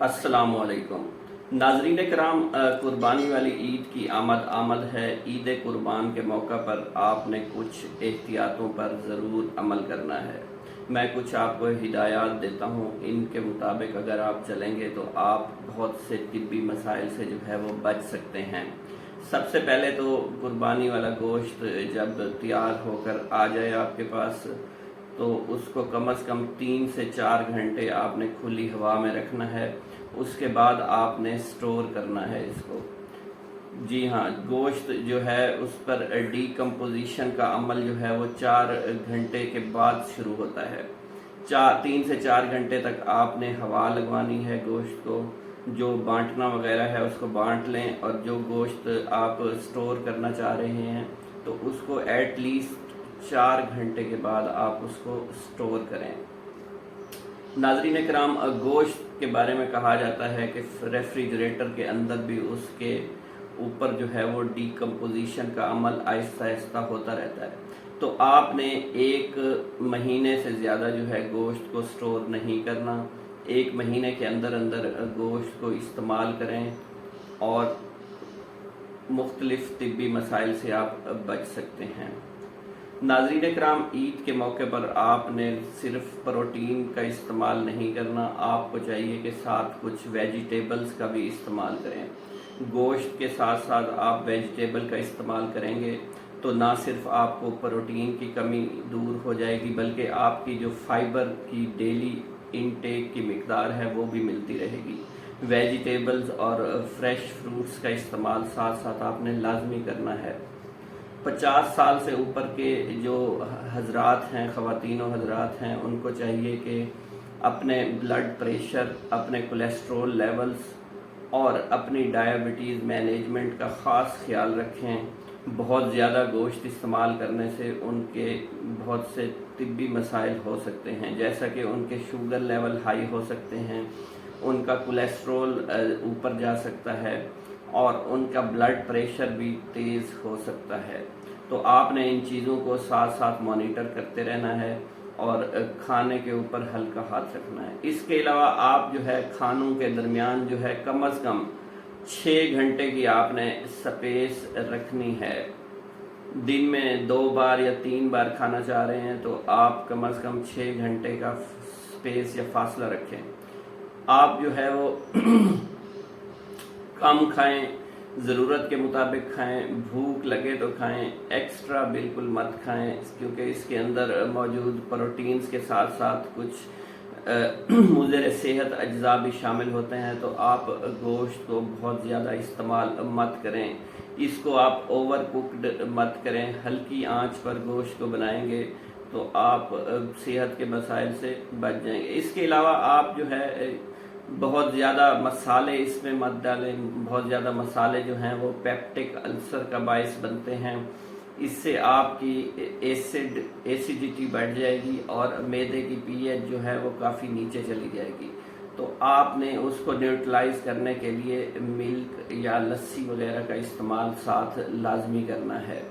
अस्सलाम वालेकुम नाजरीन कराम, कुर्बानी वाली ईद की आमद है। ईद कुर्बान के मौका पर आपने कुछ एहतियातों पर ज़रूर अमल करना है। मैं कुछ आपको हिदायत देता हूँ, इनके मुताबिक अगर आप चलेंगे तो आप बहुत से तिब्बी मसाइल से जो है वो बच सकते हैं। सबसे पहले तो कुर्बानी वाला गोश्त जब तैयार होकर आ जाए आपके पास, तो उसको कम से कम 3 से 4 घंटे आपने खुली हवा में रखना है। उसके बाद आपने स्टोर करना है इसको। जी हाँ, गोश्त जो है उस पर डीकम्पोजिशन का अमल जो है वो 4 घंटे के बाद शुरू होता है। 3 से 4 घंटे तक आपने हवा लगवानी है गोश्त को। जो बांटना वगैरह है उसको बांट लें, और जो गोश्त आप स्टोर करना चाह रहे हैं तो उसको एटलीस्ट 4 घंटे के बाद आप उसको स्टोर करें। नाज़रीन कराम, गोश्त के बारे में कहा जाता है कि रेफ्रिजरेटर के अंदर भी उसके ऊपर जो है वो डीकम्पोजिशन का अमल आहिस्ता आहिस्ता होता रहता है। तो आपने 1 महीने से ज़्यादा जो है गोश्त को स्टोर नहीं करना। 1 महीने के अंदर अंदर गोश्त को इस्तेमाल करें और मुख्तलिफ तिब्बी मसाइल से आप बच सकते हैं। नाज़रीन कराम, ईद के मौके पर आपने सिर्फ प्रोटीन का इस्तेमाल नहीं करना, आपको चाहिए कि साथ कुछ वेजिटेबल्स का भी इस्तेमाल करें। गोश्त के साथ साथ आप वेजिटेबल का इस्तेमाल करेंगे तो ना सिर्फ आपको प्रोटीन की कमी दूर हो जाएगी, बल्कि आपकी जो फाइबर की डेली इनटेक की मिकदार है वो भी मिलती रहेगी। वेजिटेबल्स और फ्रेश फ्रूट्स का इस्तेमाल साथ साथ आपने लाजमी करना है। 50 साल से ऊपर के जो हजरात हैं, ख़वातीन और हजरात हैं, उनको चाहिए कि अपने ब्लड प्रेशर, अपने कोलेस्ट्रोल लेवल्स और अपनी डायबिटीज़ मैनेजमेंट का ख़ास ख्याल रखें। बहुत ज़्यादा गोश्त इस्तेमाल करने से उनके बहुत से तिब्बी मसाइल हो सकते हैं, जैसा कि उनके शुगर लेवल हाई हो सकते हैं, उनका कोलेस्ट्रोल ऊपर जा सकता है और उनका ब्लड प्रेशर भी तेज़ हो सकता है। तो आपने इन चीज़ों को साथ साथ मॉनिटर करते रहना है और खाने के ऊपर हल्का हाथ रखना है। इसके अलावा आप जो है खानों के दरमियान जो है कम से कम 6 घंटे की आपने स्पेस रखनी है। दिन में 2 बार या 3 बार खाना चाह रहे हैं तो आप कम से कम 6 घंटे का स्पेस या फासला रखें। आप जो है वो कम खाएं, ज़रूरत के मुताबिक खाएं, भूख लगे तो खाएं, एक्स्ट्रा बिल्कुल मत खाएं, क्योंकि इसके अंदर मौजूद प्रोटीन्स के साथ साथ कुछ मुज़र सेहत अज्जा भी शामिल होते हैं। तो आप गोश्त को बहुत ज़्यादा इस्तेमाल मत करें, इसको आप ओवर कुक्ड मत करें। हल्की आंच पर गोश्त को बनाएंगे तो आप सेहत के मसाइल से बच जाएंगे। इसके अलावा आप जो है बहुत ज़्यादा मसाले इसमें मत डालें। बहुत ज़्यादा मसाले जो हैं वो पेप्टिक अल्सर का बायस बनते हैं। इससे आपकी एसिडिटी बढ़ जाएगी और मैदे की पीएच जो है वो काफ़ी नीचे चली जाएगी। तो आपने उसको न्यूट्रलाइज करने के लिए मिल्क या लस्सी वगैरह का इस्तेमाल साथ लाजमी करना है।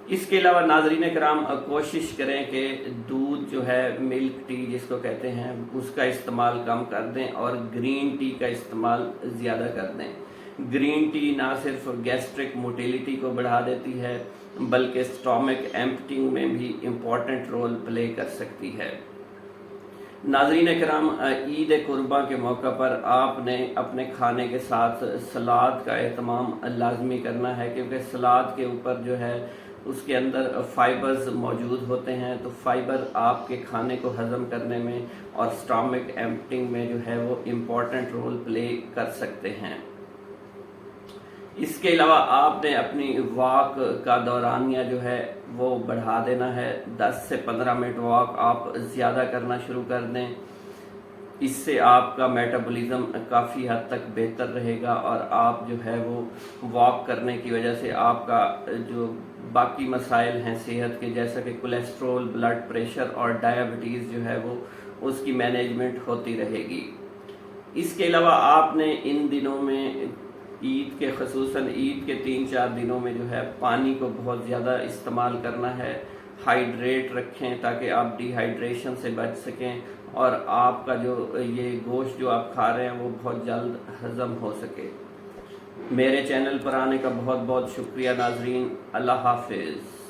इसके अलावा नाजरीन कराम, कोशिश करें कि दूध जो है, मिल्क टी जिसको कहते हैं, उसका इस्तेमाल कम कर दें और ग्रीन टी का इस्तेमाल ज़्यादा कर दें। ग्रीन टी ना सिर्फ गैस्ट्रिक मोटिलिटी को बढ़ा देती है, बल्कि स्टोमक एम्प्टिंग में भी इम्पॉर्टेंट रोल प्ले कर सकती है। नाज़रीन कराम, ईद कुर्बान के मौका पर आपने अपने खाने के साथ सलाद का एहतमाम लाजमी करना है, क्योंकि सलाद के ऊपर जो है उसके अंदर फाइबर्स मौजूद होते हैं। तो फाइबर आपके खाने को हज़म करने में और स्टमक एम्प्टिंग में जो है वो इम्पॉर्टेंट रोल प्ले कर सकते हैं। इसके अलावा आपने अपनी वॉक का दौरानिया जो है वो बढ़ा देना है। 10 से 15 मिनट वॉक आप ज़्यादा करना शुरू कर दें। इससे आपका मेटाबॉलिज्म काफ़ी हद तक बेहतर रहेगा और आप जो है वो वॉक करने की वजह से आपका जो बाकी मसाइल हैं सेहत के, जैसा कि कोलेस्ट्रोल, ब्लड प्रेशर और डायबिटीज़ जो है वो उसकी मैनेजमेंट होती रहेगी। इसके अलावा आपने इन दिनों में ईद के, ख़ुसूसन ईद के 3-4 दिनों में जो है पानी को बहुत ज़्यादा इस्तेमाल करना है। हाइड्रेट रखें ताकि आप डिहाइड्रेशन से बच सकें। اور آپ کا جو یہ گوشت جو آپ کھا رہے ہیں وہ بہت جلد ہضم ہو سکے۔ میرے چینل پر آنے کا بہت بہت شکریہ ناظرین، اللہ حافظ۔